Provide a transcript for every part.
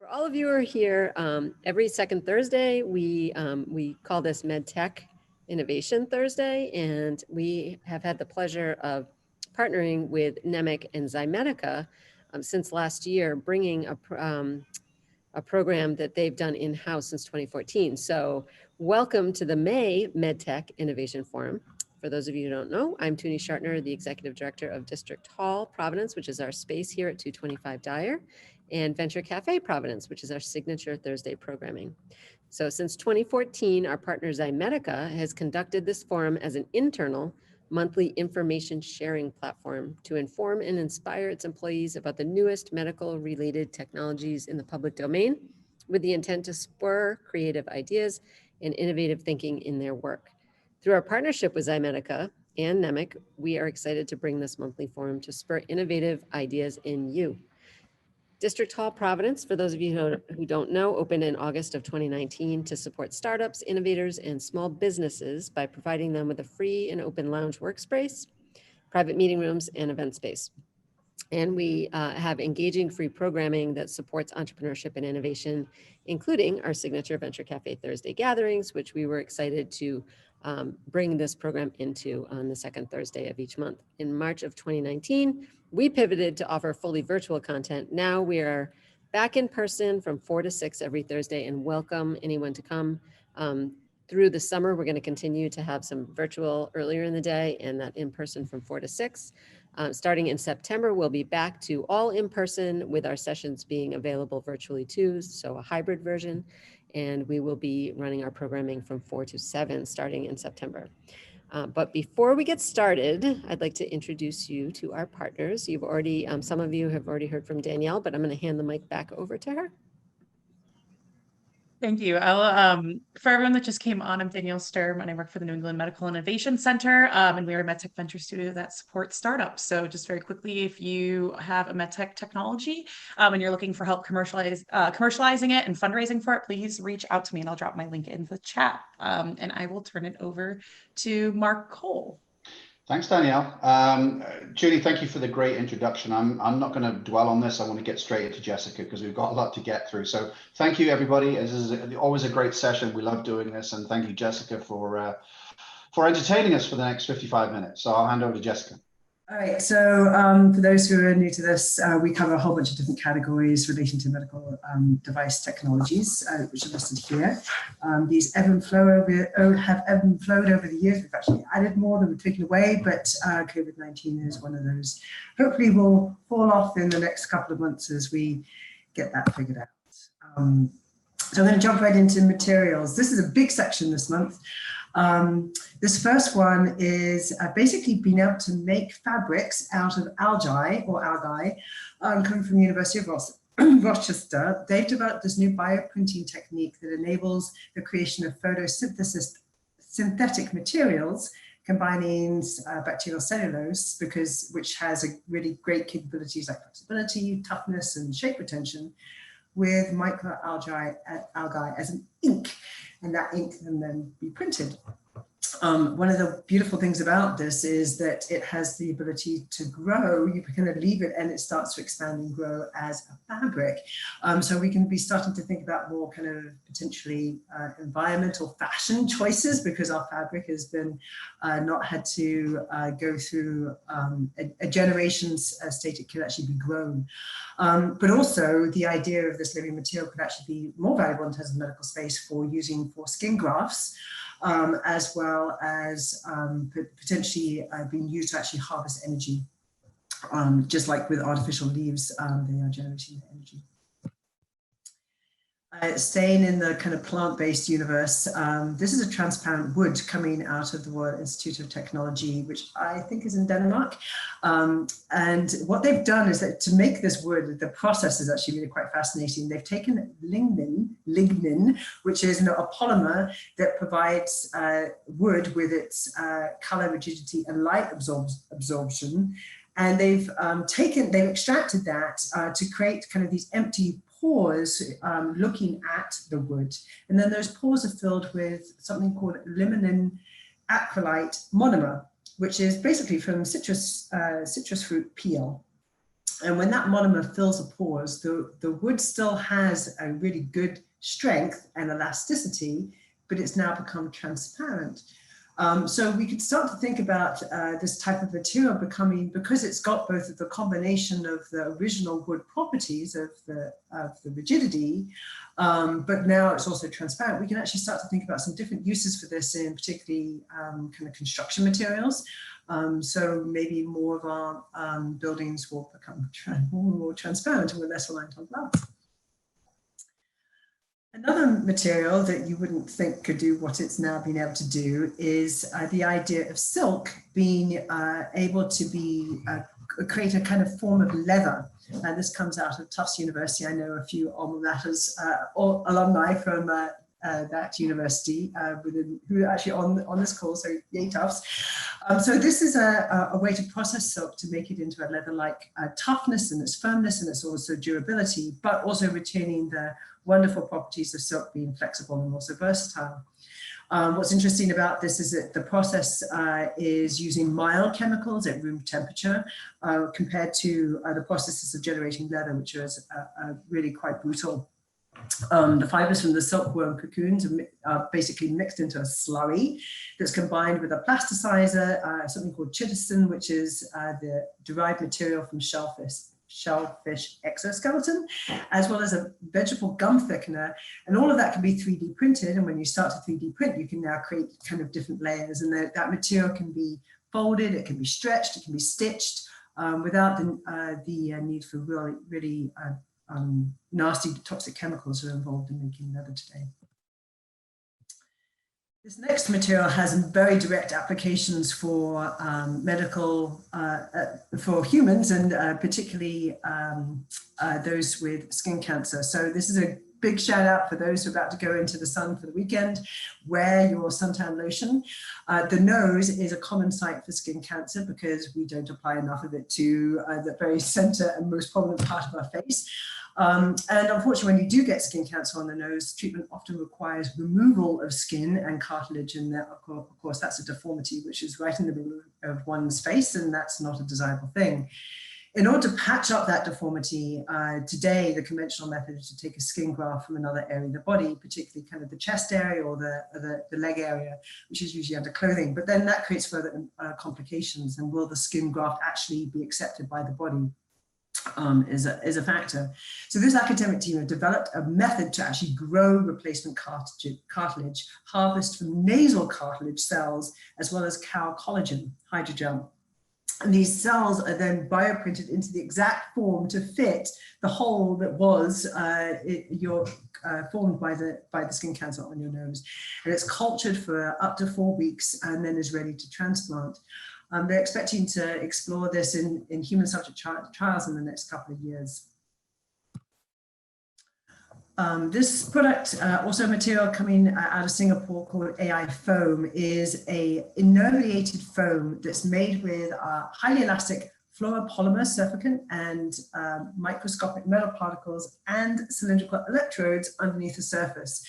For all of you who are here, every second Thursday, we call this MedTech Innovation Thursday, and we have had the pleasure of partnering with NEMIC and Ximedica since last year, bringing a program that they've done in-house since 2014. So welcome to the May MedTech Innovation Forum. For those of you who don't know, I'm Toonie Shartner, the Executive Director of District Hall Providence, which is our space here at 225 Dyer, and Venture Café Providence, which is our signature Thursday programming. So since 2014, our partner Ximedica has conducted this forum as an internal monthly information sharing platform to inform and inspire its employees about the newest medical related technologies in the public domain, with the intent to spur creative ideas and innovative thinking in their work. Through our partnership with Ximedica and NEMIC, we are excited to bring this monthly forum to spur innovative ideas in you. District Hall Providence, for those of you who don't know, opened in August of 2019 to support startups, innovators, and small businesses by providing them with a free and open lounge workspace, private meeting rooms, and event space. And we have engaging free programming that supports entrepreneurship and innovation, including our signature Venture Cafe Thursday gatherings, which we were excited to bring this program into on the second Thursday of each month. In March of 2019, we pivoted to offer fully virtual content. Now we are back in person from 4 to 6 every Thursday and welcome anyone to come. Through the summer, we're going to continue to have some virtual earlier in the day and that in person from 4 to 6. Starting in September, we'll be back to all in person with our sessions being available virtually too, so a hybrid version. And we will be running our programming from 4 to 7 starting in September. But before we get started, I'd like to introduce you to our partners. You've already, some of you have already heard from Danielle, but I'm going to hand the mic back over to her. Thank you. For everyone that just came on, I'm Danielle Sturm and I work for the New England Medical Innovation Center, and we are a MedTech venture studio that supports startups. So just very quickly, if you have a MedTech technology and you're looking for help commercializing it and fundraising for it, please reach out to me and I'll drop my link in the chat. And I will turn it over to Mark Cole. Thanks, Danielle. Julie, thank you for the great introduction. I'm not going to dwell on this. I want to get straight into Jessica because we've got a lot to get through. So thank you, everybody. This is always a great session. We love doing this. And thank you, Jessica, for entertaining us for the next 55 minutes. So I'll hand over to Jessica. All right, so for those who are new to this, we cover a whole bunch of different categories relating to medical device technologies, which are listed here. These ebb and flow have ebbed and flowed over the years. We've actually added more than we've taken away, but COVID-19 is one of those. Hopefully will fall off in the next couple of months as we get that figured out. So I'm going to jump right into materials. This is a big section this month. This first one is basically being able to make fabrics out of algae coming from the University of Rochester. They've developed this new bioprinting technique that enables the creation of synthetic materials combining bacterial cellulose, which has a really great capabilities like flexibility, toughness, and shape retention, with microalgae as an ink, and that ink can then be printed. One of the beautiful things about this is that it has the ability to grow. You can kind of leave it and it starts to expand and grow as a fabric. So we can be starting to think about more kind of potentially environmental fashion choices, because our fabric has been not had to go through a generation's state. It could actually be grown. But also the idea of this living material could actually be more valuable in terms of medical space for using for skin grafts, as well as potentially being used to actually harvest energy. Just like with artificial leaves, they are generating energy. Staying in the kind of plant-based universe, this is a transparent wood coming out of the Royal Institute of Technology, which I think is in Denmark. And what they've done is that to make this wood, the process is actually really quite fascinating. They've taken lignin, which is a polymer that provides wood with its color, rigidity, and light absorption. And they've extracted that to create kind of these empty pores looking at the wood. And then those pores are filled with something called limonene acrylate monomer, which is basically from citrus fruit peel. And when that monomer fills the pores, the wood still has a really good strength and elasticity, but it's now become transparent. So we could start to think about this type of material becoming, because it's got both of the combination of the original wood properties of the rigidity, but now it's also transparent. We can actually start to think about some different uses for this in particularly kind of construction materials. So maybe more of our buildings will become more transparent and we're less reliant on glass. Another material that you wouldn't think could do what it's now been able to do is the idea of silk being able to be create a kind of form of leather. And this comes out of Tufts University. I know a few alma maters or alumni from that university who are actually on this call, so yay Tufts. So this is a way to process silk to make it into a leather-like toughness and its firmness and its also durability, but also retaining the wonderful properties of silk being flexible and also versatile. What's interesting about this is that the process is using mild chemicals at room temperature compared to the processes of generating leather, which is really quite brutal. The fibers from the silkworm cocoons are basically mixed into a slurry that's combined with a plasticizer, something called chitosan, which is the derived material from shellfish exoskeleton, as well as a vegetable gum thickener. And all of that can be 3D printed. And when you start to 3D print, you can now create kind of different layers. And that material can be folded, it can be stretched, it can be stitched without the need for really nasty toxic chemicals that are involved in making leather today. This next material has very direct applications for medical, for humans, and particularly those with skin cancer. So this is a big shout out for those who are about to go into the sun for the weekend. Wear your suntan lotion. The nose is a common site for skin cancer because we don't apply enough of it to the very center and most prominent part of our face. And unfortunately, when you do get skin cancer on the nose, treatment often requires removal of skin and cartilage, and that, of course, that's a deformity which is right in the middle of one's face, and that's not a desirable thing. In order to patch up that deformity, today the conventional method is to take a skin graft from another area of the body, particularly kind of the chest area or the leg area, which is usually under clothing. But then that creates further complications, and will the skin graft actually be accepted by the body? Is a factor. So this academic team have developed a method to actually grow replacement cartilage, harvest from nasal cartilage cells, as well as cow collagen, hydrogel. And these cells are then bioprinted into the exact form to fit the hole that was formed by the skin cancer on your nose. And it's cultured for up to 4 weeks and then is ready to transplant. They're expecting to explore this in human subject trials in the next couple of years. This product, also a material coming out of Singapore called AI foam, is a innervated foam that's made with highly elastic fluoropolymer surfactant and microscopic metal particles and cylindrical electrodes underneath the surface.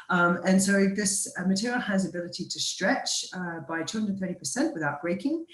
And so this material has the ability to stretch by 230% without breaking.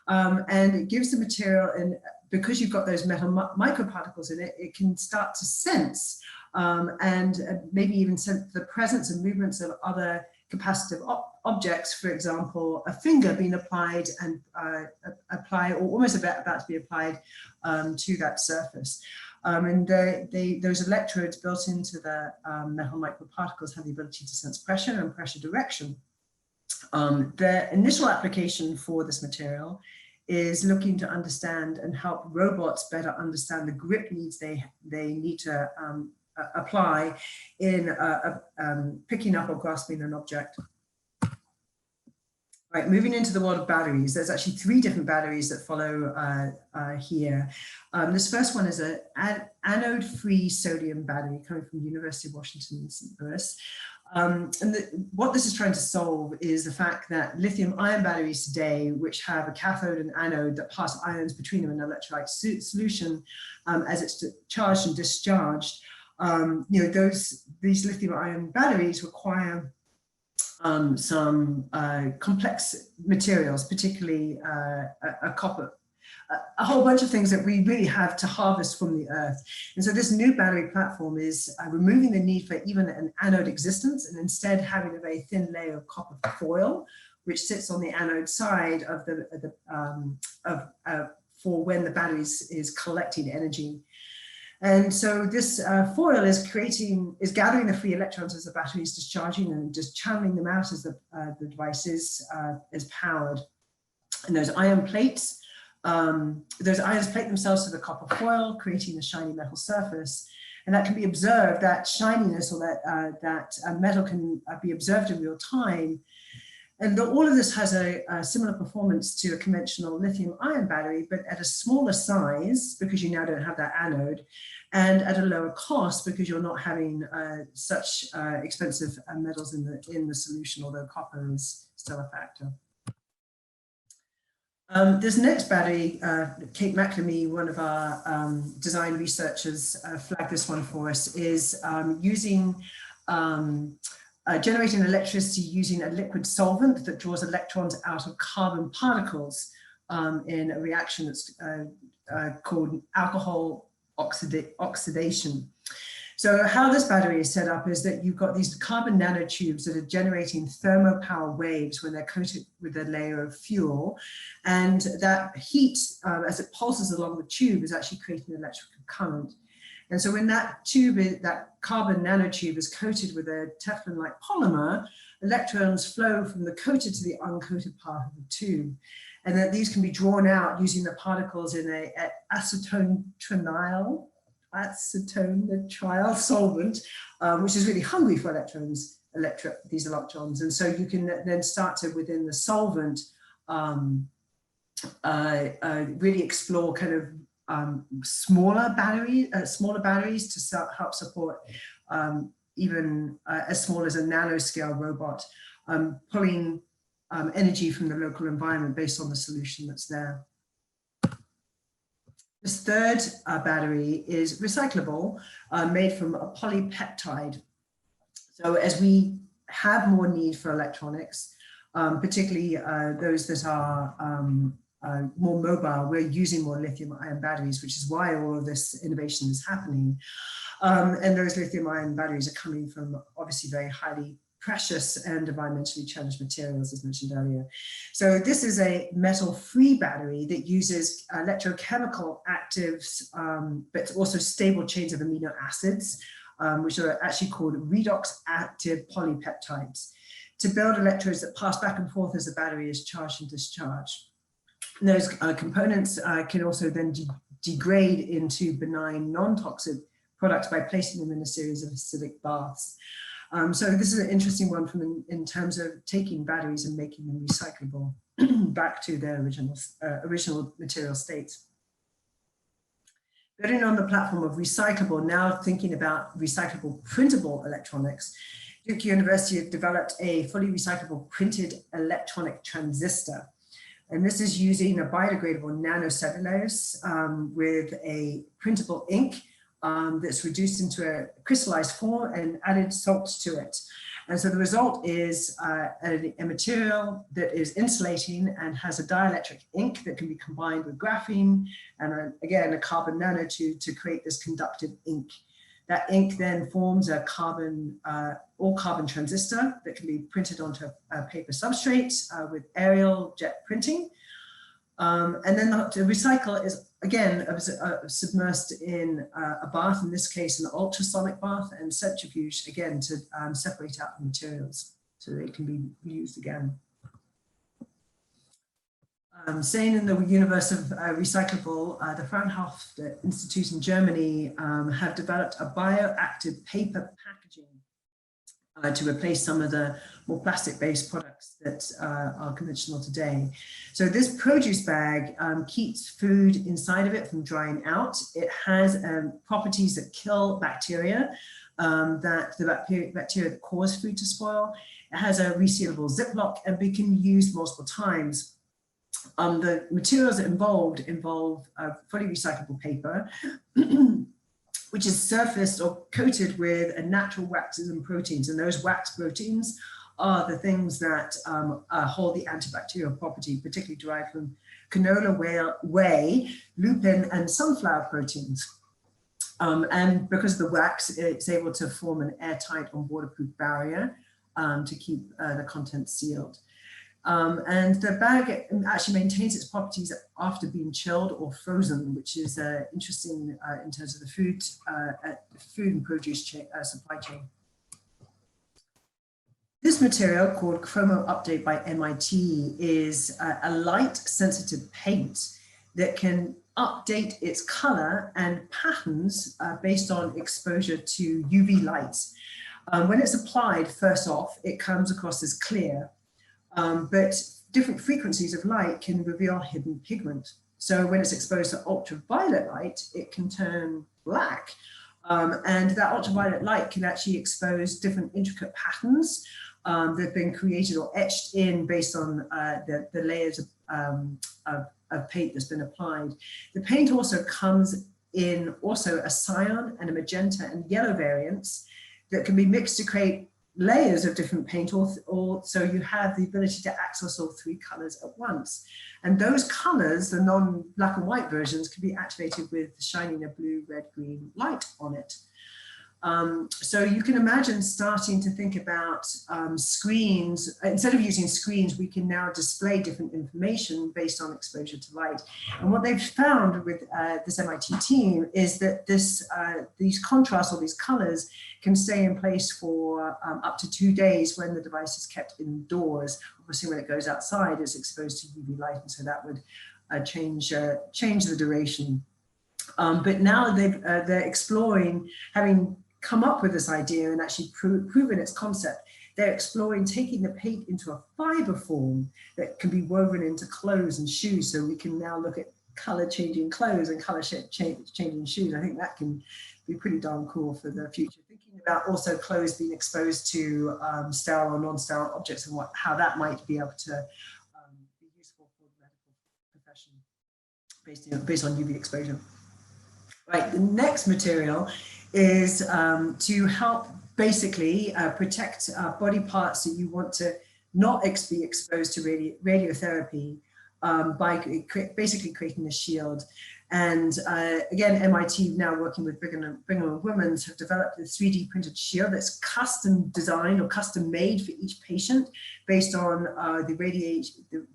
And it gives the material, and because you've got those metal microparticles in it, it can start to sense and maybe even sense the presence and movements of other capacitive objects, for example, a finger being applied and or almost about to be applied to that surface. And those electrodes built into the metal microparticles have the ability to sense pressure and pressure direction. The initial application for this material is looking to understand and help robots better understand the grip needs they need to apply in picking up or grasping an object. Right, moving into the world of batteries, there's actually 3 different batteries that follow here. This first one is an anode-free sodium battery coming from the University of Washington in St. Louis. What this is trying to solve is the fact that lithium-ion batteries today, which have a cathode and anode that pass ions between them in an electrolyte solution as it's charged and discharged, these lithium-ion batteries require some complex materials, particularly a copper a whole bunch of things that we really have to harvest from the earth. And so this new battery platform is removing the need for even an anode existence, and instead having a very thin layer of copper foil, which sits on the anode side of for when the battery is collecting energy. And so this foil is gathering the free electrons as the battery is discharging and just channeling them out as the device is powered. And those ion plates, those ions plate themselves to the copper foil, creating a shiny metal surface. And that can be observed, that shininess or that metal can be observed in real time. And all of this has a similar performance to a conventional lithium-ion battery, but at a smaller size, because you now don't have that anode, and at a lower cost, because you're not having such expensive metals in the solution, although copper is still a factor. This next battery, Kate McNamee, one of our design researchers, flagged this one for us, is using generating electricity using a liquid solvent that draws electrons out of carbon particles in a reaction that's called alcohol oxidation. So how this battery is set up is that you've got these carbon nanotubes that are generating thermopower waves when they're coated with a layer of fuel. And that heat, as it pulses along the tube, is actually creating electrical current. And so when that carbon nanotube is coated with a Teflon-like polymer, electrons flow from the coated to the uncoated part of the tube. And that these can be drawn out using the particles in a acetone-nitrile solvent, which is really hungry for these electrons. And so you can then start to, within the solvent, really explore kind of smaller batteries to help support even as small as a nanoscale robot, pulling energy from the local environment based on the solution that's there. This third battery is recyclable, made from a polypeptide. So as we have more need for electronics, particularly those that are more mobile, we're using more lithium-ion batteries, which is why all of this innovation is happening. And those lithium-ion batteries are coming from obviously very highly precious and environmentally challenged materials, as mentioned earlier. So this is a metal-free battery that uses electrochemical actives, but also stable chains of amino acids, which are actually called redox active polypeptides, to build electrodes that pass back and forth as the battery is charged and discharged. And those components can also then degrade into benign, non-toxic products by placing them in a series of acidic baths. So this is an interesting one in terms of taking batteries and making them recyclable back to their original material states. Building on the platform of recyclable, now thinking about recyclable printable electronics, Duke University has developed a fully recyclable printed electronic transistor. And this is using a biodegradable nanocellulose with a printable ink that's reduced into a crystallized form and added salts to it. And so the result is a material that is insulating and has a dielectric ink that can be combined with graphene and again, a carbon nanotube to create this conductive ink. That ink then forms a all-carbon transistor that can be printed onto a paper substrate with aerial jet printing. And then to recycle is, again, submersed in a bath, in this case, an ultrasonic bath, and centrifuge, again, to separate out the materials so they can be reused again. Staying in the universe of recyclable, the Fraunhofer Institute in Germany have developed a bioactive paper packaging to replace some of the more plastic-based products that are conventional today. So this produce bag keeps food inside of it from drying out. It has properties that kill bacteria, bacteria that cause food to spoil. It has a resealable Ziploc and we can use multiple times. The materials involve fully recyclable paper, which is surfaced or coated with natural waxes and proteins. And those wax proteins are the things that hold the antibacterial property, particularly derived canola, whey, lupin, and sunflower proteins. And because of the wax, it's able to form an airtight and waterproof barrier to keep the contents sealed. And the bag actually maintains its properties after being chilled or frozen, which is interesting in terms of the food and produce supply chain. This material, called Chromo Update by MIT, is a light-sensitive paint that can update its color and patterns based on exposure to UV light. When it's applied, first off, it comes across as clear, but different frequencies of light can reveal hidden pigment. So when it's exposed to ultraviolet light, it can turn black. And that ultraviolet light can actually expose different intricate patterns that have been created or etched in based on the layers of paint that's been applied. The paint also comes in a cyan and a magenta and yellow variants that can be mixed to create layers of different paint, or so you have the ability to access all three colors at once. And those colors, the non-black and white versions, can be activated with shining a blue, red, green light on it. So you can imagine starting to think about screens. Instead of using screens, we can now display different information based on exposure to light. And what they've found with this MIT team is that these contrasts or these colors can stay in place for up to 2 days when the device is kept indoors. Obviously, when it goes outside, it's exposed to UV light, and so that would change the duration. But now they're exploring, having come up with this idea and actually proven its concept. They're exploring taking the paint into a fiber form that can be woven into clothes and shoes. So we can now look at color changing clothes and color changing shoes. I think that can be pretty darn cool for the future. Thinking about also clothes being exposed to sterile or non-sterile objects and how that might be able to be useful for the medical profession based on UV exposure. Right, the next material is to help basically protect body parts that you want to not be exposed to radiotherapy by basically creating a shield. And again, MIT, now working with Brigham and Women's, have developed a 3D printed shield that's custom designed or custom made for each patient based on the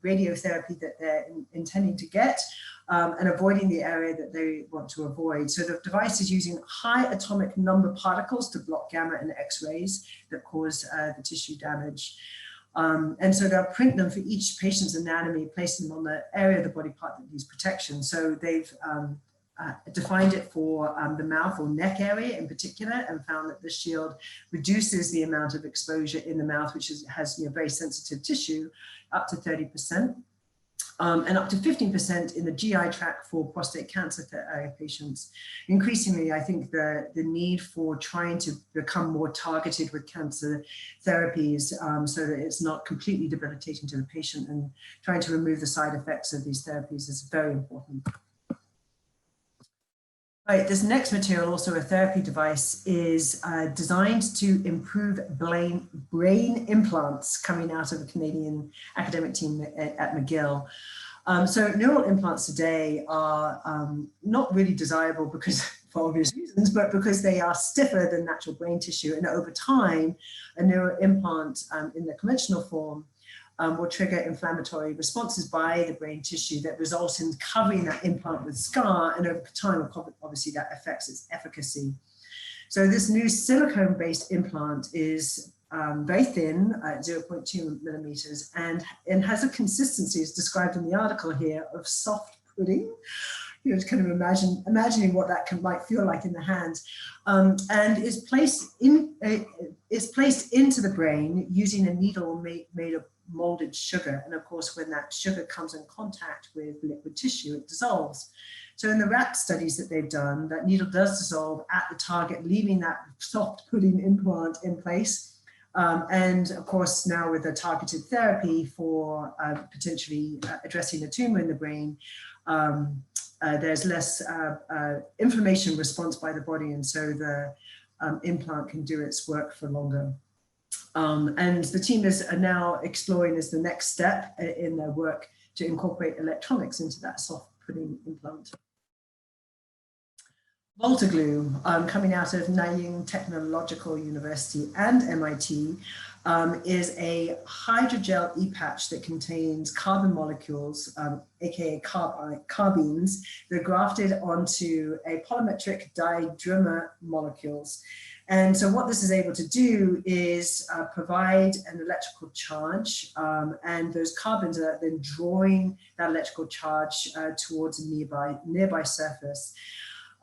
radiotherapy that they're intending to get. And avoiding the area that they want to avoid. So the device is using high atomic number particles to block gamma and X-rays that cause the tissue damage. And so they'll print them for each patient's anatomy, placing them on the area of the body part that needs protection. So they've defined it for the mouth or neck area in particular, and found that the shield reduces the amount of exposure in the mouth, which has very sensitive tissue, up to 30%. And up to 15% in the GI tract for prostate cancer patients. Increasingly, I think the need for trying to become more targeted with cancer therapies so that it's not completely debilitating to the patient, and trying to remove the side effects of these therapies is very important. Right, this next material, also a therapy device, is designed to improve brain implants coming out of a Canadian academic team at McGill. So neural implants today are not really desirable because, for obvious reasons, but because they are stiffer than natural brain tissue. And over time, a neural implant in the conventional form will trigger inflammatory responses by the brain tissue that result in covering that implant with scar, and over time, obviously, that affects its efficacy. So this new silicone-based implant is very thin, 0.2 millimeters, and has a consistency, as described in the article here, of soft pudding. You know, kind of imagining what that might feel like in the hand, and is placed into the brain using a needle made of molded sugar. And of course, when that sugar comes in contact with liquid tissue, it dissolves. So in the rat studies that they've done, that needle does dissolve at the target, leaving that soft pudding implant in place. And of course, now with a targeted therapy for potentially addressing a tumor in the brain, there's less inflammation response by the body, and so the implant can do its work for longer. And the team is now exploring as the next step in their work to incorporate electronics into that soft pudding implant. Voltaglue, coming out of Nanyang Technological University and MIT, is a hydrogel e-patch that contains carbon molecules, aka carbines, that are grafted onto a polymetric didrimer molecules. And so what this is able to do is provide an electrical charge, and those carbons are then drawing that electrical charge towards a nearby surface.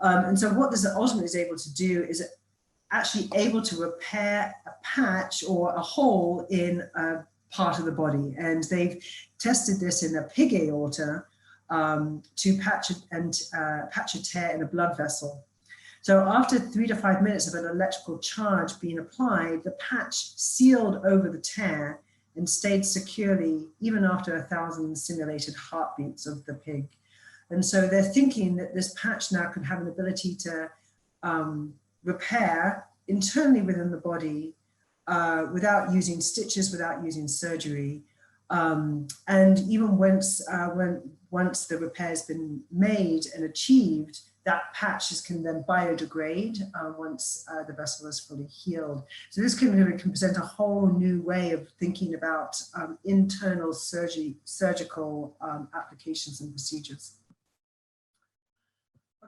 And so what this ultimately is able to do is actually able to repair a patch or a hole in a part of the body. And they've tested this in a pig aorta to patch a tear in a blood vessel. So after 3 to 5 minutes of an electrical charge being applied, the patch sealed over the tear and stayed securely even after 1,000 simulated heartbeats of the pig. And so they're thinking that this patch now could have an ability to repair internally within the body without using stitches, without using surgery. And even once the repair has been made and achieved, that patch can then biodegrade once the vessel is fully healed. So this can present a whole new way of thinking about internal surgical applications and procedures.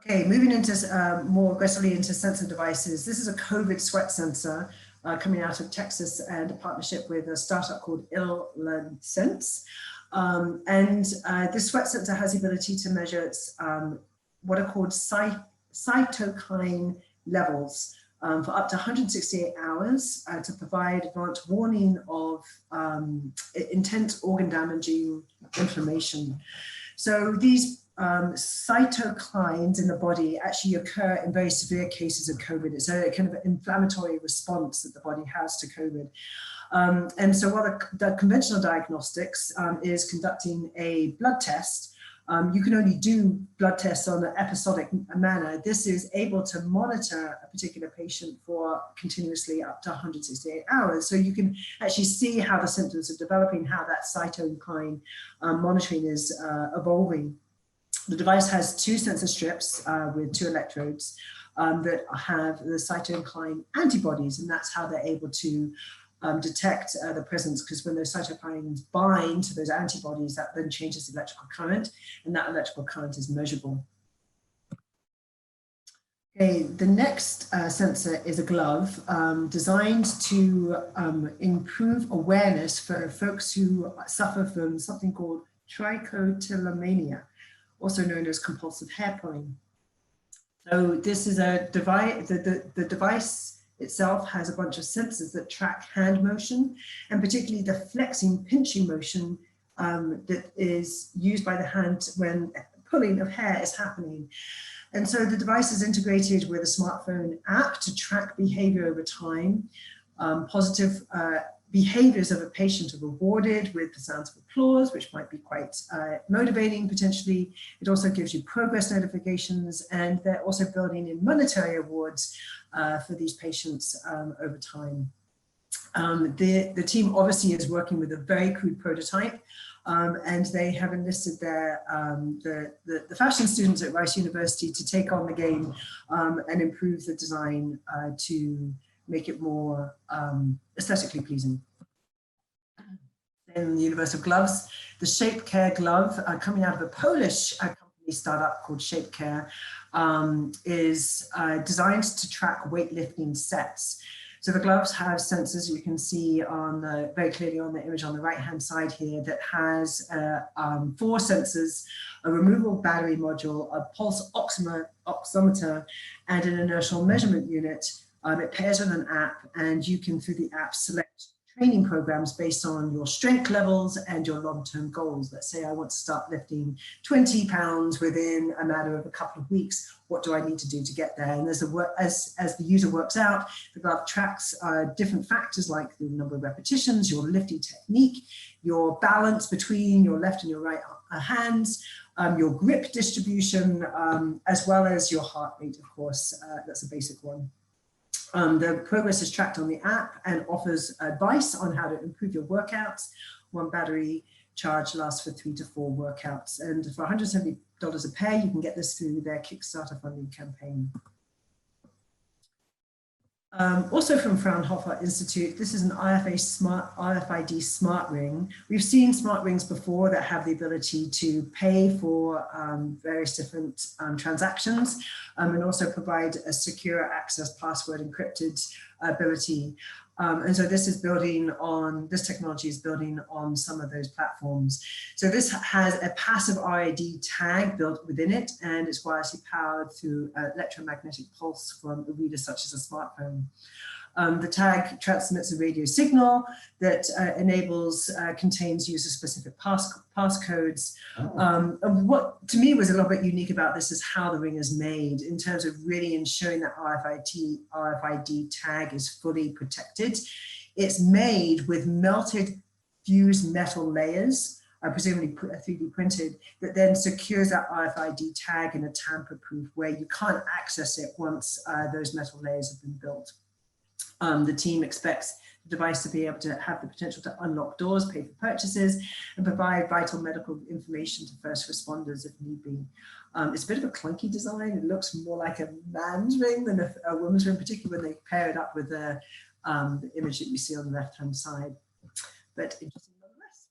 Okay, moving into more aggressively into sensor devices. This is a COVID sweat sensor coming out of Texas and a partnership with a startup called Sense. This sweat sensor has the ability to measure what are called cytokine levels for up to 168 hours to provide advanced warning of intense organ damaging inflammation. So these cytokines in the body actually occur in very severe cases of COVID. It's a kind of inflammatory response that the body has to COVID. And so while the conventional diagnostics is conducting a blood test, you can only do blood tests on an episodic manner. This is able to monitor a particular patient for continuously up to 168 hours. So you can actually see how the symptoms are developing, how that cytokine monitoring is evolving. The device has 2 sensor strips with 2 electrodes that have the cytokine antibodies, and that's how they're able to detect the presence, because when those cytokines bind to those antibodies, that then changes the electrical current, and that electrical current is measurable. Okay, the next sensor is a glove designed to improve awareness for folks who suffer from something called trichotillomania, also known as compulsive hair pulling. So this is a device, the device itself has a bunch of sensors that track hand motion, and particularly the flexing, pinching motion that is used by the hand when pulling of hair is happening. And so the device is integrated with a smartphone app to track behavior over time. Positive behaviors of a patient are rewarded with the sounds of applause, which might be quite motivating potentially. It also gives you progress notifications, and they're also building in monetary awards for these patients over time. The team obviously is working with a very crude prototype, and they have enlisted their the fashion students at Rice University to take on the game and improve the design to make it more aesthetically pleasing. In the universe of gloves, the Shape Care glove, coming out of a Polish company startup called Shape Care, is designed to track weightlifting sets. So the gloves have sensors you can see on very clearly on the image on the right-hand side here that has 4 sensors, a removable battery module, a pulse oximeter, and an inertial measurement unit. It pairs with an app, and you can, through the app, select training programs based on your strength levels and your long-term goals. Let's say I want to start lifting 20 pounds within a matter of a couple of weeks. What do I need to do to get there? And as the user works out, the glove tracks different factors like the number of repetitions, your lifting technique, your balance between your left and your right hands, your grip distribution, as well as your heart rate, of course. That's a basic one. The progress is tracked on the app and offers advice on how to improve your workouts. One battery charge lasts for 3 to 4 workouts. And for $170 a pair, you can get this through their Kickstarter funding campaign. Also from Fraunhofer Institute, this is an RFID smart ring. We've seen smart rings before that have the ability to pay for various different transactions and also provide a secure access password encrypted ability. And so this technology is building on some of those platforms. So this has a passive RFID tag built within it, and it's wirelessly powered through electromagnetic pulse from a reader such as a smartphone. The tag transmits a radio signal that contains user-specific passcodes. And what to me was a little bit unique about this is how the ring is made in terms of really ensuring that RFID tag is fully protected. It's made with melted fused metal layers, presumably 3D printed, that then secures that RFID tag in a tamper-proof way. You can't access it once those metal layers have been built. The team expects the device to be able to have the potential to unlock doors, pay for purchases, and provide vital medical information to first responders if need be. It's a bit of a clunky design. It looks more like a man's ring than a woman's ring, particularly when they pair it up with the image that you see on the left-hand side. But interesting nonetheless.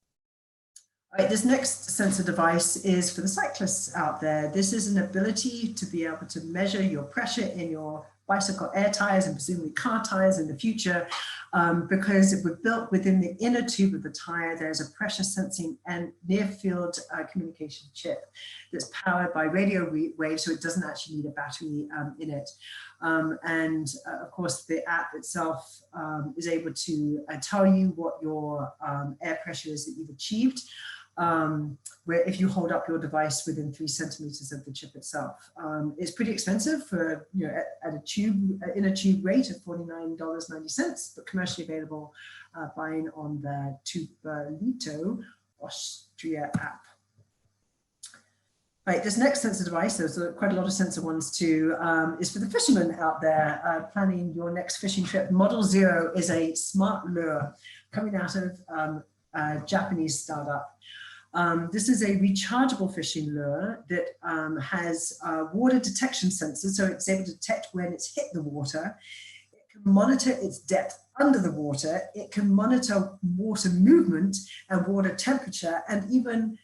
All right, this next sensor device is for the cyclists out there. This is an ability to be able to measure your pressure in your bicycle air tires and presumably car tires in the future, because it was built within the inner tube of the tire. There's a pressure sensing and near field communication chip that's powered by radio waves, so it doesn't actually need a battery in it. Of course, the app itself is able to tell you what your air pressure is that you've achieved, where if you hold up your device within 3 centimeters of the chip itself. It's pretty expensive for, at a tube, in a tube rate of $49.90, but commercially available buying on the Tubolito Austria app. Right, this next sensor device, there's quite a lot of sensor ones too, is for the fishermen out there planning your next fishing trip. Model 0 is a smart lure coming out of a Japanese startup. This is a rechargeable fishing lure that has water detection sensors, so it's able to detect when it's hit the water. It can monitor its depth under the water. It can monitor water movement and water temperature and even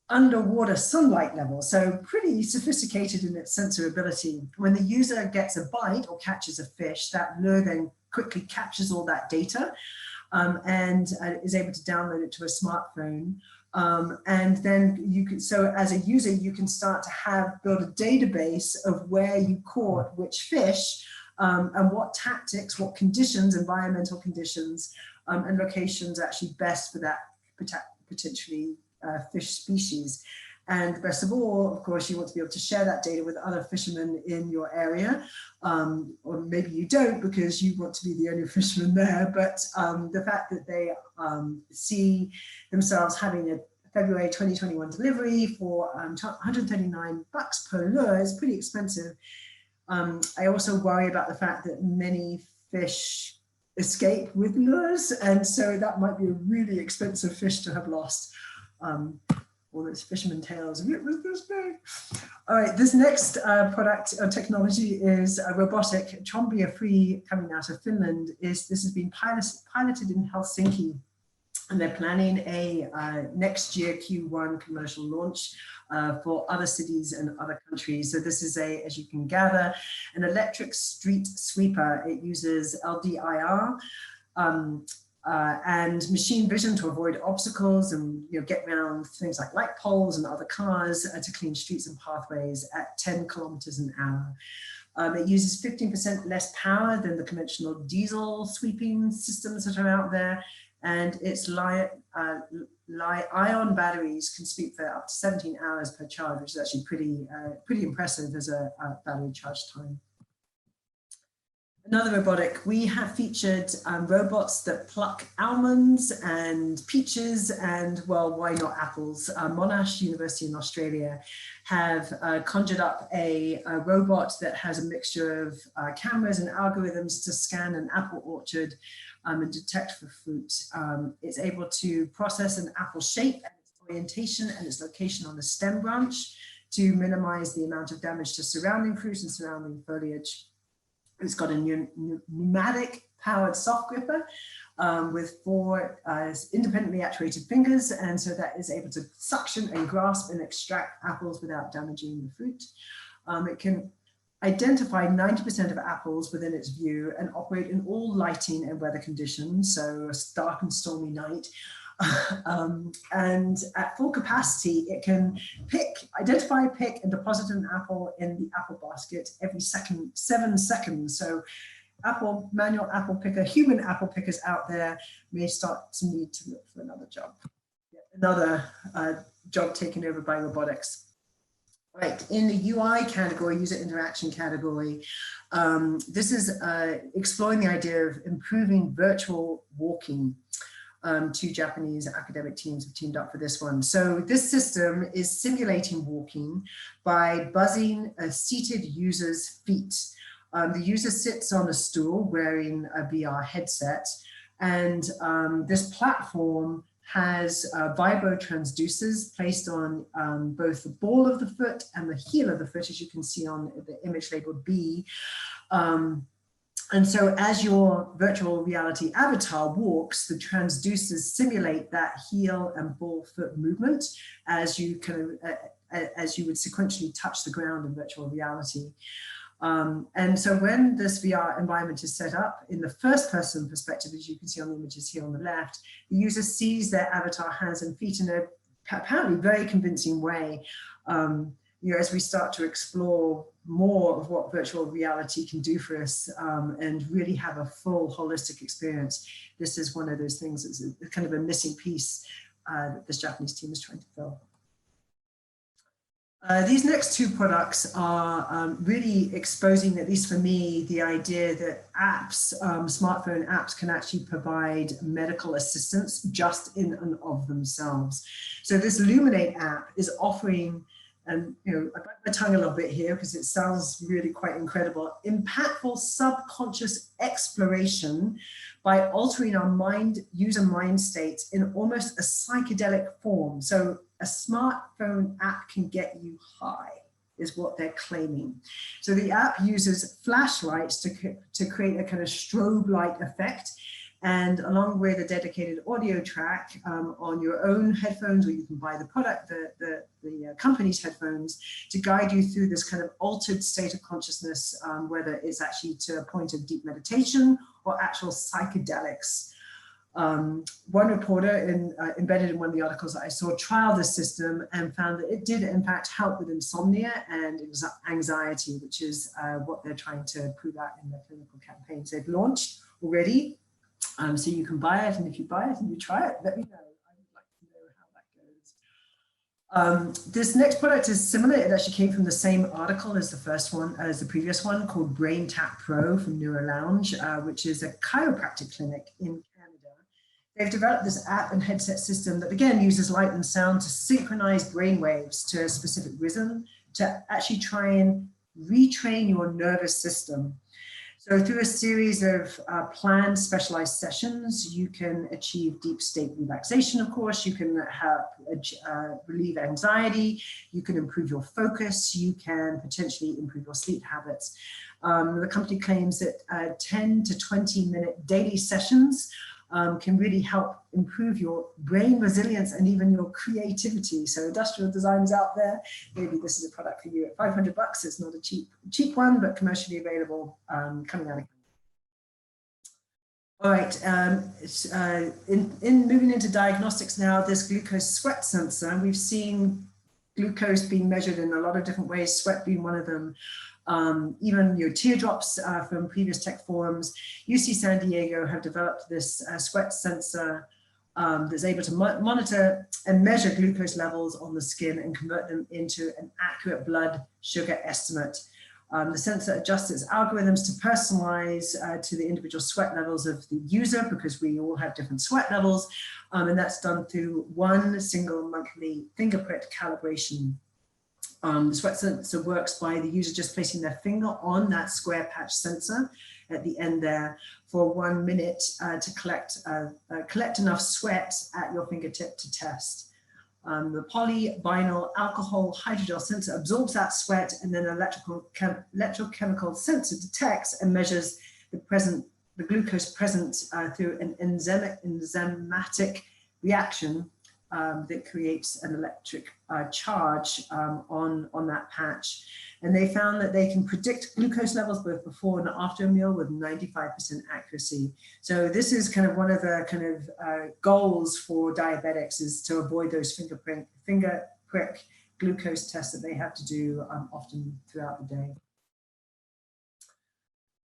underwater sunlight levels. So pretty sophisticated in its sensor ability. When the user gets a bite or catches a fish, that lure then quickly captures all that data and is able to download it to a smartphone. And then you can, so as a user, you can start to build a database of where you caught which fish and what tactics, what conditions, environmental conditions and locations are actually best for that potentially fish species. And best of all, of course, you want to be able to share that data with other fishermen in your area, or maybe you don't because you want to be the only fisherman there, but the fact that they see themselves having a February 2021 delivery for $139 per lure is pretty expensive. I also worry about the fact that many fish escape with lures, and so that might be a really expensive fish to have lost. All those fisherman tales, it was this big. All right, this next product or technology is a robotic Trombia-free coming out of Finland. This has been piloted in Helsinki, and they're planning a next year Q1 commercial launch for other cities and other countries. So this is as you can gather, an electric street sweeper. It uses LDIR. And machine vision to avoid obstacles and get around things like light poles and other cars to clean streets and pathways at 10 kilometers an hour. It uses 15% less power than the conventional diesel sweeping systems that are out there, and its ion batteries can sweep for up to 17 hours per charge, which is actually pretty impressive as a battery charge time. Another robotic, we have featured robots that pluck almonds and peaches and, well, why not apples? Monash University in Australia have conjured up a robot that has a mixture of cameras and algorithms to scan an apple orchard and detect for fruit. It's able to process an apple shape and orientation and its location on the stem branch to minimize the amount of damage to surrounding fruit and surrounding foliage. It's got a pneumatic powered soft gripper with 4 independently actuated fingers, and so that is able to suction and grasp and extract apples without damaging the fruit. It can identify 90% of apples within its view and operate in all lighting and weather conditions, so a dark and stormy night. And at full capacity, it can identify, pick, and deposit an apple in the apple basket every 7 seconds. So manual apple picker, human apple pickers out there may start to need to look for another job. Another job taken over by robotics. Right, in the UI category, user interaction category, this is exploring the idea of improving virtual walking. 2 Japanese academic teams have teamed up for this one. So this system is simulating walking by buzzing a seated user's feet. The user sits on a stool wearing a VR headset, and this platform has vibro transducers placed on both the ball of the foot and the heel of the foot, as you can see on the image labeled B. And so as your virtual reality avatar walks, the transducers simulate that heel and ball foot movement as you as you would sequentially touch the ground in virtual reality. And so when this VR environment is set up in the first person perspective, as you can see on the images here on the left, the user sees their avatar hands and feet in a apparently very convincing way. As we start to explore more of what virtual reality can do for us and really have a full holistic experience, this is one of those things that's kind of a missing piece that this Japanese team is trying to fill. These next 2 products are really exposing, at least for me, the idea that apps, smartphone apps, can actually provide medical assistance just in and of themselves. So this Luminate app is offering, and I bite my tongue a little bit here because it sounds really quite incredible, impactful subconscious exploration by altering our user mind states in almost a psychedelic form. So a smartphone app can get you high, is what they're claiming. So the app uses flashlights to create a kind of strobe-like effect, and along with a dedicated audio track on your own headphones, or you can buy the product, the company's headphones, to guide you through this kind of altered state of consciousness, whether it's actually to a point of deep meditation or actual psychedelics. One reporter embedded in one of the articles that I saw trialed this system and found that it did in fact help with insomnia and anxiety, which is what they're trying to prove out in their clinical campaigns. They've launched already. So you can buy it, and if you buy it and you try it, let me know. I would like to know how that goes. This next product is similar. It actually came from the same article as the previous one, called Brain Tap Pro from Neuro Lounge, which is a chiropractic clinic in Canada. They've developed this app and headset system that again uses light and sound to synchronize brain waves to a specific rhythm to actually try and retrain your nervous system. So through a series of planned specialized sessions, you can achieve deep state relaxation, of course, you can relieve anxiety, you can improve your focus, you can potentially improve your sleep habits. The company claims that 10 to 20-minute daily sessions can really help improve your brain resilience and even your creativity. So industrial designers out there, maybe this is a product for you at $500. It's not a cheap one, but commercially available, coming out of. All right, moving into diagnostics now, this glucose sweat sensor. We've seen glucose being measured in a lot of different ways, sweat being one of them. Even your teardrops from previous tech forums. UC San Diego have developed this sweat sensor that's able to monitor and measure glucose levels on the skin and convert them into an accurate blood sugar estimate. The sensor adjusts its algorithms to personalize to the individual sweat levels of the user, because we all have different sweat levels, and that's done through one single monthly fingerprint calibration. The sweat sensor works by the user just placing their finger on that square patch sensor at the end there for 1 minute to collect enough sweat at your fingertip to test. The polyvinyl alcohol hydrogel sensor absorbs that sweat, and then an electrochemical sensor detects and measures the glucose present through an enzymatic reaction that creates an electric charge on that patch. And they found that they can predict glucose levels both before and after a meal with 95% accuracy. So this is kind of one of the goals for diabetics, is to avoid those finger prick glucose tests that they have to do often throughout the day.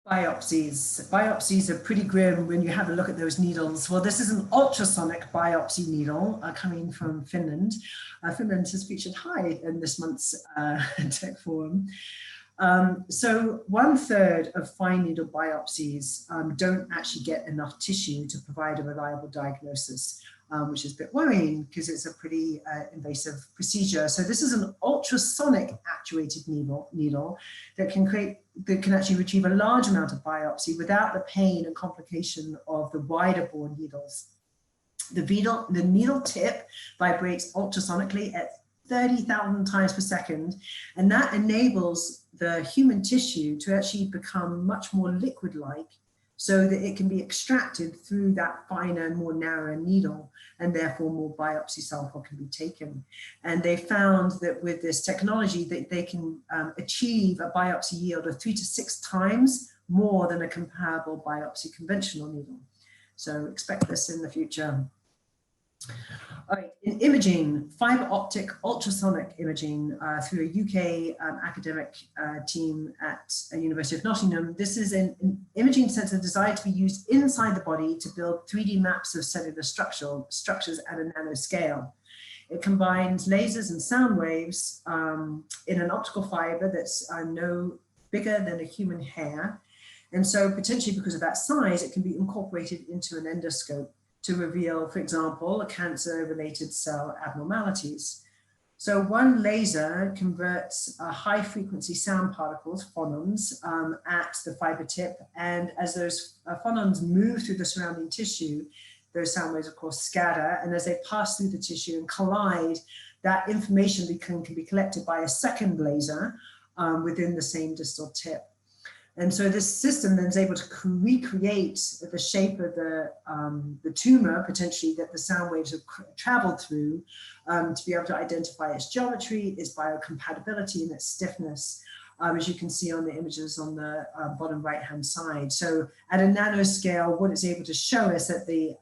Biopsies. Biopsies are pretty grim when you have a look at those needles. Well, this is an ultrasonic biopsy needle coming from Finland. Finland has featured high in this month's Tech Forum. So 1/3 of fine needle biopsies don't actually get enough tissue to provide a reliable diagnosis, which is a bit worrying because it's a pretty invasive procedure. So this is an ultrasonic actuated needle that can actually retrieve a large amount of biopsy without the pain and complication of the wider bore needles. The needle tip vibrates ultrasonically at 30,000 times per second, and that enables the human tissue to actually become much more liquid-like, so that it can be extracted through that finer, more narrow needle, and therefore more biopsy sample can be taken. And they found that with this technology that they can achieve a biopsy yield of 3 to 6 times more than a comparable biopsy conventional needle. So expect this in the future. All right, in imaging, fiber optic ultrasonic imaging through a UK academic team at University of Nottingham. This is an imaging sensor designed to be used inside the body to build 3D maps of cellular structures at a nanoscale. It combines lasers and sound waves in an optical fiber that's no bigger than a human hair. And so potentially because of that size, it can be incorporated into an endoscope to reveal, for example, cancer-related cell abnormalities. So one laser converts high-frequency sound particles, phonons, at the fiber tip, and as those phonons move through the surrounding tissue, those sound waves, of course, scatter, and as they pass through the tissue and collide, that information can be collected by a second laser within the same distal tip. And so this system then is able to recreate the shape of the tumor, potentially, that the sound waves have traveled through, to be able to identify its geometry, its biocompatibility, and its stiffness, as you can see on the images on the bottom right-hand side. So at a nanoscale, what it's able to show us at the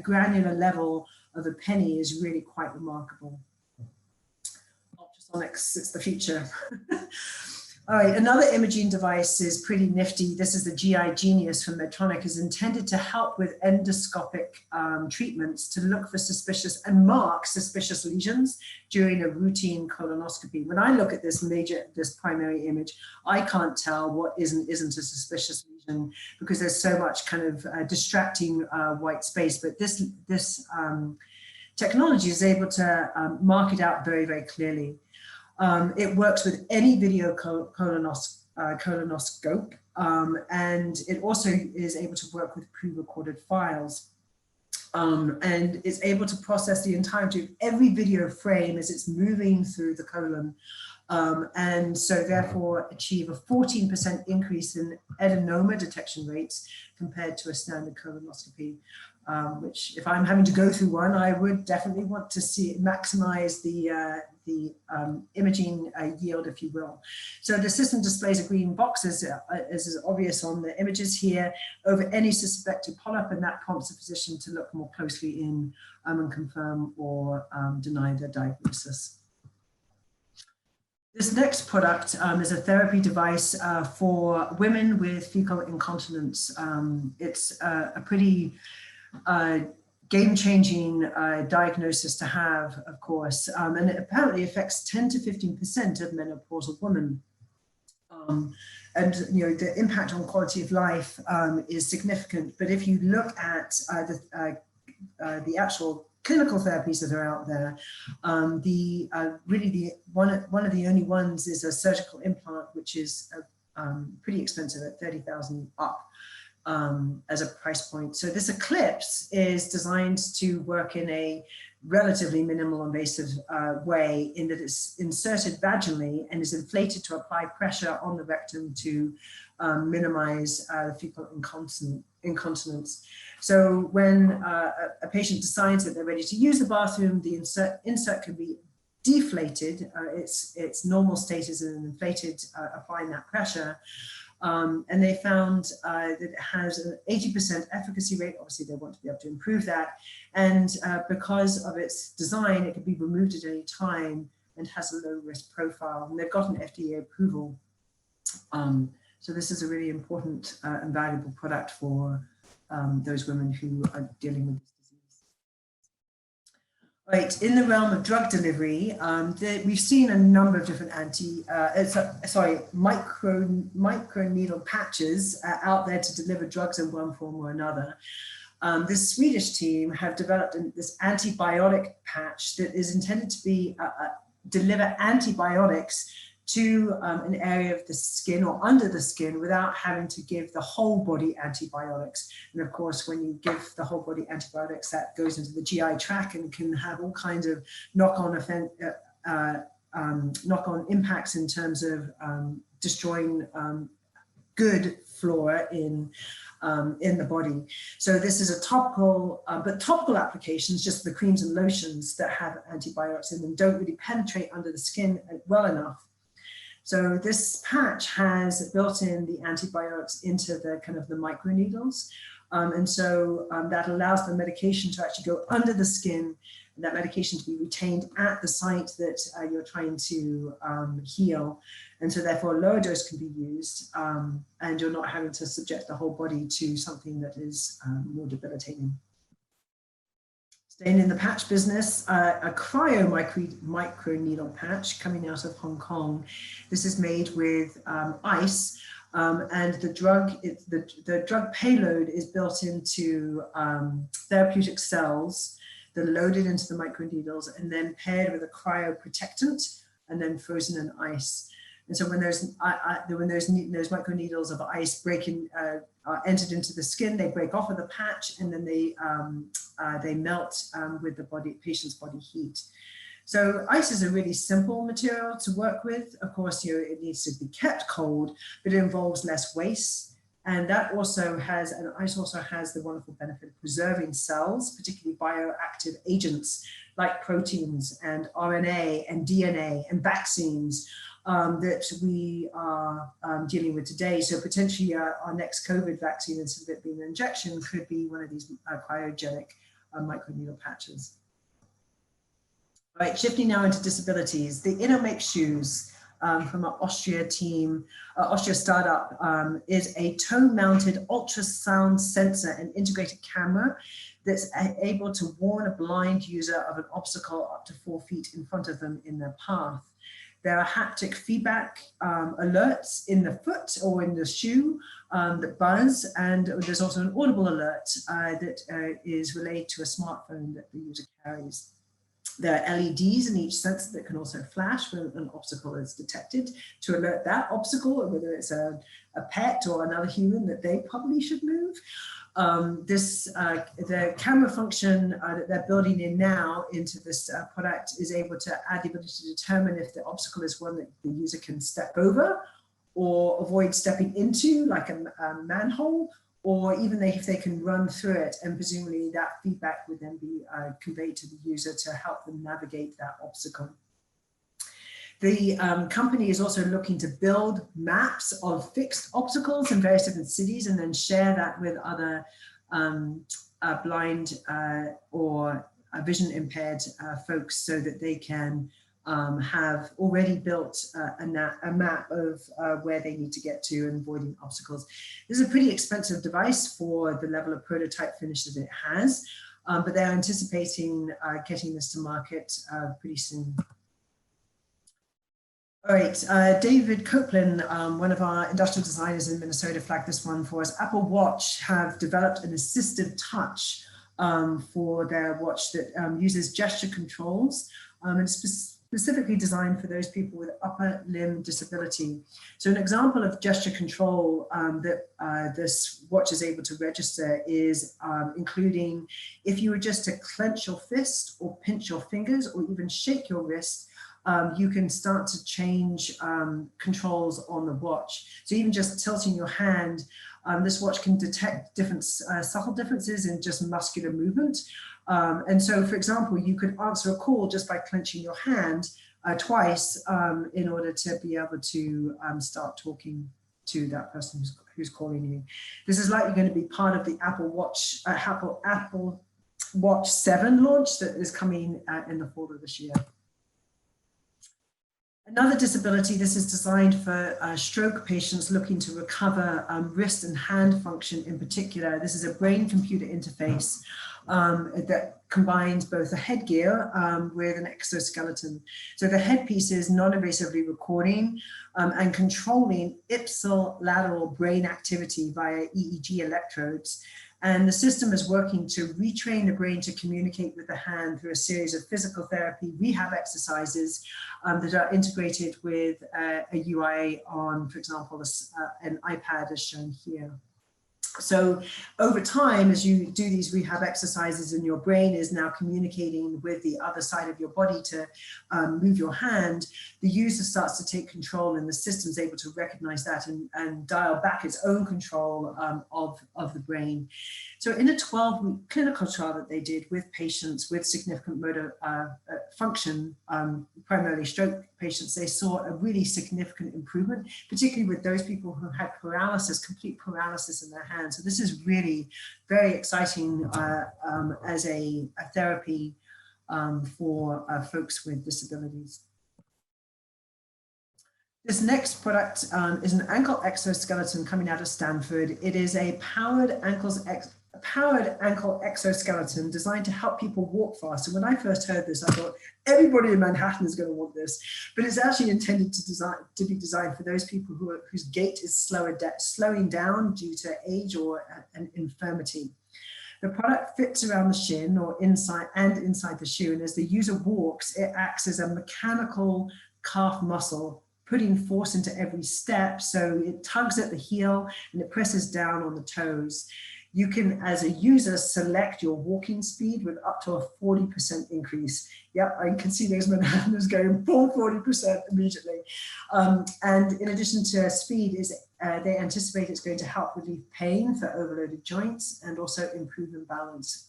granular level of a penny is really quite remarkable. Ultrasonics, it's the future. All right, another imaging device is pretty nifty. This is the GI Genius from Medtronic, is intended to help with endoscopic treatments to look for suspicious and mark suspicious lesions during a routine colonoscopy. When I look at this primary image, I can't tell what isn't a suspicious lesion because there's so much kind of distracting white space. But this technology is able to mark it out very, very clearly. It works with any video colonoscope, and it also is able to work with pre-recorded files. And it's able to process the entirety of every video frame as it's moving through the colon, and so therefore achieve a 14% increase in adenoma detection rates compared to a standard colonoscopy. Which, if I'm having to go through one, I would definitely want to see maximize the imaging yield, if you will. So the system displays a green box, as is obvious on the images here, over any suspected polyp, and that prompts the physician to look more closely in and confirm or deny the diagnosis. This next product is a therapy device for women with fecal incontinence. It's a pretty game-changing diagnosis to have, of course, and it apparently affects 10 to 15% of menopausal women. And the impact on quality of life is significant. But if you look at the actual clinical therapies that are out there, really one of the only ones is a surgical implant, which is pretty expensive at $30,000 up. As a price point. So this Eclipse is designed to work in a relatively minimal invasive way, in that it's inserted vaginally and is inflated to apply pressure on the rectum to minimize fecal incontinence. So when a patient decides that they're ready to use the bathroom, the insert can be deflated. Its normal state is an inflated, applying that pressure. And they found that it has an 80% efficacy rate. Obviously, they want to be able to improve that. And because of its design, it can be removed at any time and has a low risk profile. And they've got an FDA approval. So this is a really important and valuable product for those women who are dealing with this disease. Right, in the realm of drug delivery, we've seen a number of different microneedle patches out there to deliver drugs in one form or another. This Swedish team have developed this antibiotic patch that is intended to be deliver antibiotics to an area of the skin or under the skin without having to give the whole body antibiotics. And of course, when you give the whole body antibiotics, that goes into the GI tract and can have all kinds of knock-on impacts in terms of destroying good flora in the body. So this is a topical, but topical applications, just the creams and lotions that have antibiotics in them, don't really penetrate under the skin well enough. So this patch has built in the antibiotics into the kind of the microneedles. And so that allows the medication to actually go under the skin, and that medication to be retained at the site that you're trying to heal. And so therefore a lower dose can be used, and you're not having to subject the whole body to something that is more debilitating. Staying in the patch business, a cryo microneedle patch coming out of Hong Kong. This is made with ice, and the drug payload is built into therapeutic cells that are loaded into the microneedles and then paired with a cryoprotectant and then frozen in ice. And so when those microneedles of ice are entered into the skin, they break off of the patch, and then they melt with the patient's body heat. So ice is a really simple material to work with. Of course, it needs to be kept cold, but it involves less waste. And that also has, and ice also has the wonderful benefit of preserving cells, particularly bioactive agents like proteins and RNA and DNA and vaccines that we are dealing with today. So potentially our next COVID vaccine, instead of it being an injection, could be one of these cryogenic microneedle patches. All right, shifting now into disabilities. The NEMIC shoes from our Austria team, Austria startup, is a toe-mounted ultrasound sensor and integrated camera that's able to warn a blind user of an obstacle up to 4 feet in front of them in their path. There are haptic feedback alerts in the foot or in the shoe that buzz, and there's also an audible alert that is relayed to a smartphone that the user carries. There are LEDs in each sensor that can also flash when an obstacle is detected to alert that obstacle, or whether it's a pet or another human that they probably should move. The camera function that they're building in now into this product is able to add the ability to determine if the obstacle is one that the user can step over or avoid stepping into, like a manhole, or even if they can run through it, and presumably that feedback would then be conveyed to the user to help them navigate that obstacle. The company is also looking to build maps of fixed obstacles in various different cities and then share that with other blind or vision impaired folks, so that they can have already built a map of where they need to get to and avoiding obstacles. This is a pretty expensive device for the level of prototype finish that it has, but they're anticipating getting this to market pretty soon. All right, David Copeland, one of our industrial designers in Minnesota, flagged this one for us. Apple Watch have developed an assistive touch for their watch that uses gesture controls, and specifically designed for those people with upper limb disability. So an example of gesture control that this watch is able to register is including if you were just to clench your fist or pinch your fingers or even shake your wrist, you can start to change controls on the watch. So even just tilting your hand, this watch can detect different subtle differences in just muscular movement. And so, for example, you could answer a call just by clenching your hand twice in order to be able to start talking to that person who's calling you. This is likely going to be part of the Apple Watch, Apple Watch 7 launch that is coming in the fall of this year. Another disability, this is designed for stroke patients looking to recover wrist and hand function in particular. This is a brain-computer interface that combines both a headgear with an exoskeleton. So the headpiece is non-invasively recording and controlling ipsilateral brain activity via EEG electrodes. And the system is working to retrain the brain to communicate with the hand through a series of physical therapy rehab exercises that are integrated with a UI on, for example, an iPad as shown here. So over time, as you do these rehab exercises and your brain is now communicating with the other side of your body to move your hand, the user starts to take control and the system is able to recognize that and dial back its own control of the brain. So in a 12-week clinical trial that they did with patients with significant motor function, primarily stroke patients, they saw a really significant improvement, particularly with those people who had paralysis, complete paralysis in their hands. So this is really very exciting as a therapy for folks with disabilities. This next product is an ankle exoskeleton coming out of Stanford. It is a powered ankle exoskeleton designed to help people walk faster. When I first heard this, I thought everybody in Manhattan is going to want this, but it's actually intended to be designed for those people whose gait is slowing down due to age or an infirmity. The product fits around the shin or inside the shoe, and as the user walks, it acts as a mechanical calf muscle, putting force into every step. So it tugs at the heel and it presses down on the toes. You can, as a user, select your walking speed with up to a 40% increase. Yep, I can see those Manhattaners going full 40% immediately. And in addition to speed, they anticipate it's going to help relieve pain for overloaded joints and also improve balance,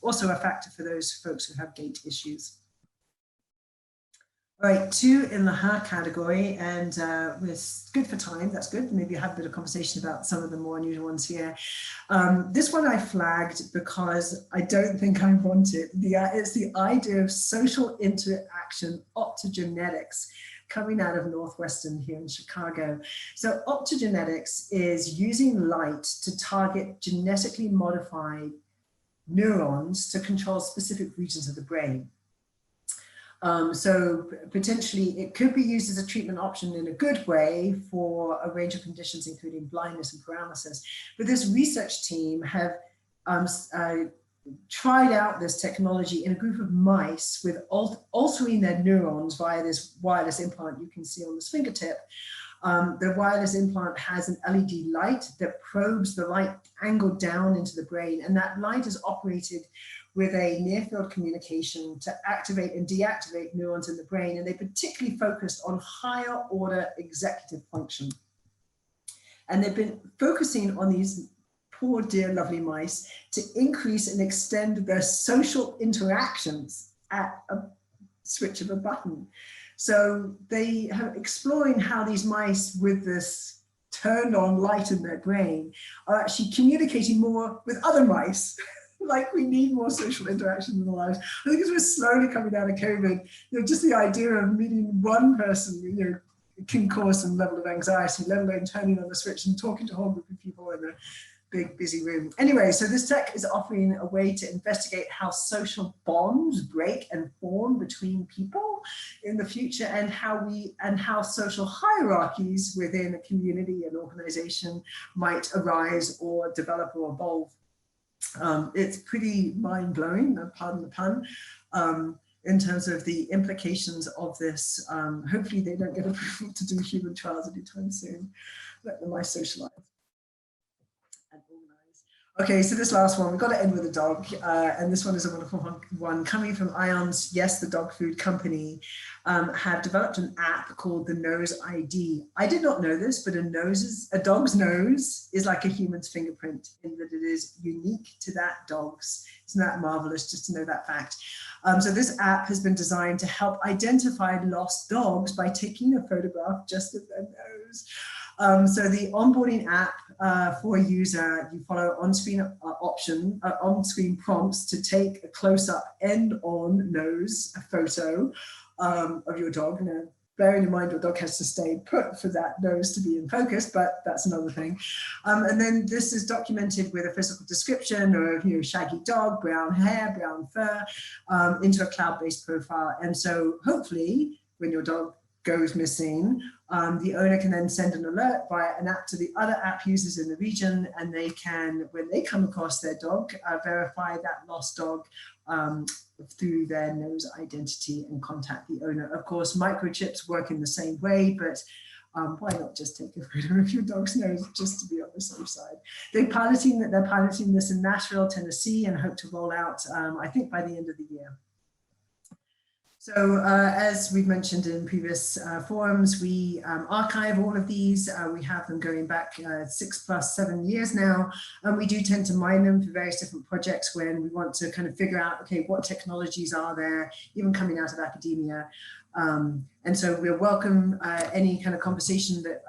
also a factor for those folks who have gait issues. All right, 2 in the her category, and we're good for time. That's good. Maybe have a bit of conversation about some of the more unusual ones here. This one I flagged because I don't think I want it. It's the idea of social interaction optogenetics coming out of Northwestern here in Chicago. So optogenetics is using light to target genetically modified neurons to control specific regions of the brain. So potentially it could be used as a treatment option in a good way for a range of conditions, including blindness and paralysis. But this research team have tried out this technology in a group of mice with altering their neurons via this wireless implant you can see on this fingertip. The wireless implant has an LED light that probes the light angled down into the brain, and that light is operated with a near-field communication to activate and deactivate neurons in the brain, and they particularly focused on higher order executive function. And they've been focusing on these poor, dear, lovely mice to increase and extend their social interactions at a switch of a button. So they are exploring how these mice with this turned on light in their brain are actually communicating more with other mice. Like we need more social interaction in our lives. I think as we're slowly coming out of COVID, just the idea of meeting one person, can cause some level of anxiety, let alone turning on the switch and talking to a whole group of people in a big busy room. Anyway, so this tech is offering a way to investigate how social bonds break and form between people in the future, and how social hierarchies within a community and organization might arise or develop or evolve. It's pretty mind-blowing, pardon the pun. in terms of the implications of this. Hopefully they don't get approval to do human trials anytime soon. Let them socialize and organize. Okay, so this last one, we've got to end with a dog. And this one is a wonderful one coming from Ion's Yes, the dog food company, have developed an app called the Nose ID. I did not know this, but a dog's nose is like a human's fingerprint in that it is unique to that dog's. Isn't that marvelous just to know that fact? So this app has been designed to help identify lost dogs by taking a photograph just of their nose. So the onboarding app for a user, you follow on-screen on-screen prompts to take a close-up end-on nose photo of your dog. Now, bearing in mind your dog has to stay put for that nose to be in focus, but that's another thing. And then this is documented with a physical description of shaggy dog, brown hair, brown fur, into a cloud-based profile. And so hopefully when your dog goes missing, the owner can then send an alert via an app to the other app users in the region, and they can, when they come across their dog, verify that lost dog through their nose identity and contact the owner. Of course, microchips work in the same way, but why not just take a photo of your dog's nose just to be on the safe side? They're piloting this in Nashville, Tennessee, and hope to roll out, I think, by the end of the year. So as we've mentioned in previous forums, we archive all of these. We have them going back 6+7 years now. And we do tend to mine them for various different projects when we want to kind of figure out, okay, what technologies are there, even coming out of academia. And so we'll welcome any kind of conversation that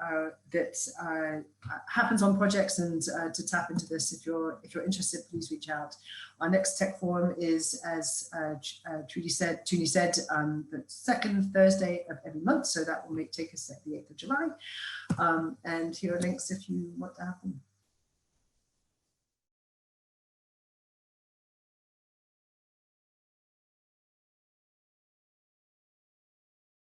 happens on projects, and to tap into this. If you're interested, please reach out. Our next tech forum is, as Tuni said, the second Thursday of every month. So that will take us at the 8th of July. And here are links if you want to have them.